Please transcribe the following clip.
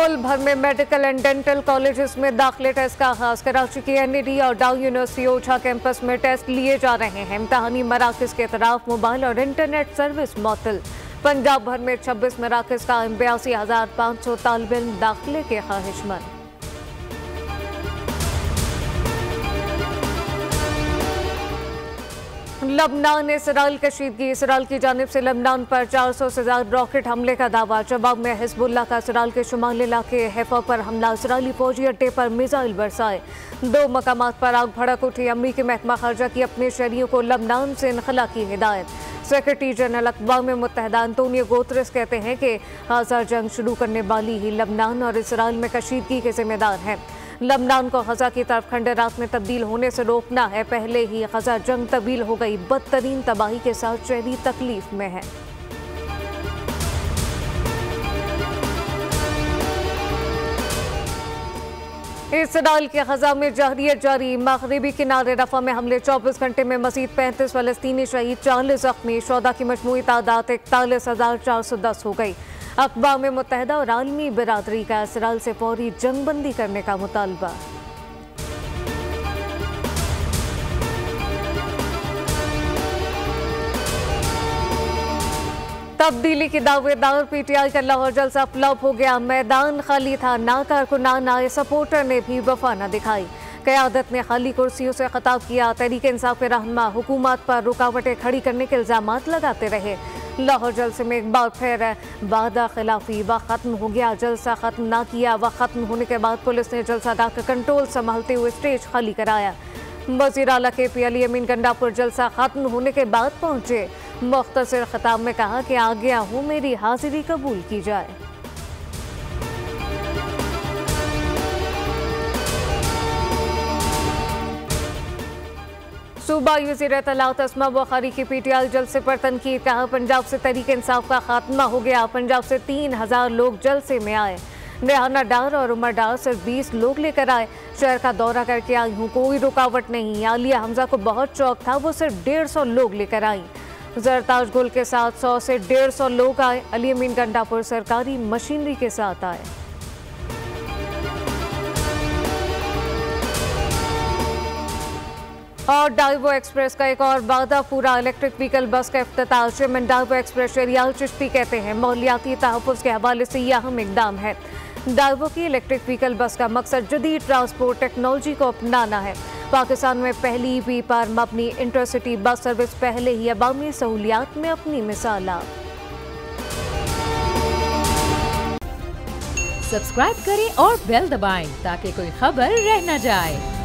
मुल्क भर में मेडिकल एंड डेंटल कॉलेजेस में दाखिले टेस्ट का आगाज। कराची की एनईडी और डाउ यूनिवर्सिटी ओछा कैंपस में टेस्ट लिए जा रहे हैं। इम्तहानी मराकज के तरफ मोबाइल और इंटरनेट सर्विस मुअत्तल। पंजाब भर में 26 मराकज का 82,500 तालिब इल्म दाखिले के ख्वाहिशमंद। लबनान ने इसराइल कशीदगी। इसराइल की जानिब से लबनान पर 400 से ज्यादा रॉकेट हमले का दावा। जवाब में हिजबुल्लाह का इसराइल के शुमाली इलाके हैफा पर हमला। इसराइली फौजी अड्डे पर मिसाइल बरसाए। 2 मकामात पर आग भड़क उठी। अमरीकी महकमा खारजा की अपने शहरियों को लबनान से इनखला की हिदायत। सेक्रेटरी जनरल अक़वाम मुत्तहिदा अंतोनियो गुतेरेस कहते हैं कि गाज़ा जंग शुरू करने वाली ही लबनान और इसराइल में कशीदगी के जिम्मेदार हैं। लबनान को गजा की तरफ खंडरात में तब्दील होने से रोकना है। पहले ही गजा जंग तब्दील हो गई, बदतरीन तबाही के साथ शहरी तकलीफ में है। इसराइल के गजा में जहरियत जारी। मगरिबी किनारे रफा में हमले। 24 घंटे में मजीद 35 फलस्तीनी शहीद, 40 जख्मी। शोदा की मजमूई तादाद 41,410 हो गई। अक़वाम मुत्तहिदा और आलमी बिरादरी का इसराइल से फौरी जंगबंदी करने का मुतालबा। तब्दीली की दावेदार पीटीआई का लाहौर जलसा फ्लॉप हो गया। मैदान खाली था, ना कारकुनान आए, सपोर्टर ने भी वफा न दिखाई। क़यादत ने खाली कुर्सियों से खिताब किया। तहरीक इंसाफ के रहनुमा हुकूमत पर रुकावटें खड़ी करने के इल्जामात लगाते रहे। लाहौर जलसे में एक बार फिर वादा खिलाफी। वह खत्म हो गया, जलसा खत्म ना किया। वह खत्म होने के बाद पुलिस ने जलसागाह का कंट्रोल संभालते हुए स्टेज खाली कराया। वज़ीर आला KP अली अमीन गंडापुर जलसा खत्म होने के बाद पहुंचे। मुख्तसर खिताब में कहा कि आ गया हूँ, मेरी हाजिरी कबूल की जाए। सूबाई वज़ीर इत्तलात अस्मा बुखारी की PTI जलसे पर तनकीद। कहा पंजाब से तहरीक इंसाफ का खात्मा हो गया। पंजाब से 3,000 लोग जलसे में आए। रेहाना डार और उमर डार सिर्फ 20 लोग लेकर आए। शहर का दौरा करके आई हूँ, कोई रुकावट नहीं। आलिया हमजा को बहुत शौक था, वो सिर्फ 150 लोग लेकर आई। जरताज गुल के साथ 100 से 150 लोग आए। अली अमीन गंडापुर सरकारी मशीनरी के साथ आए। और डाइवो एक्सप्रेस का एक और वादा पूरा। इलेक्ट्रिक व्हीकल बस का इफ्तिताह। Chairman Daewoo express Shahryar Chishti कहते हैं माहौलियाती तहफ़्फ़ुज़ के हवाले से यह अहम इक़दाम है। डाइवो की इलेक्ट्रिक व्हीकल बस का मकसद जदीद ट्रांसपोर्ट टेक्नोलॉजी को अपनाना है। पाकिस्तान में पहली EV पर मबनी इंटरसिटी बस सर्विस पहले ही अवामी सहूलियात में अपनी मिसाल आप। सब्सक्राइब करें और बेल दबाएं ताकि कोई खबर रह न जाए।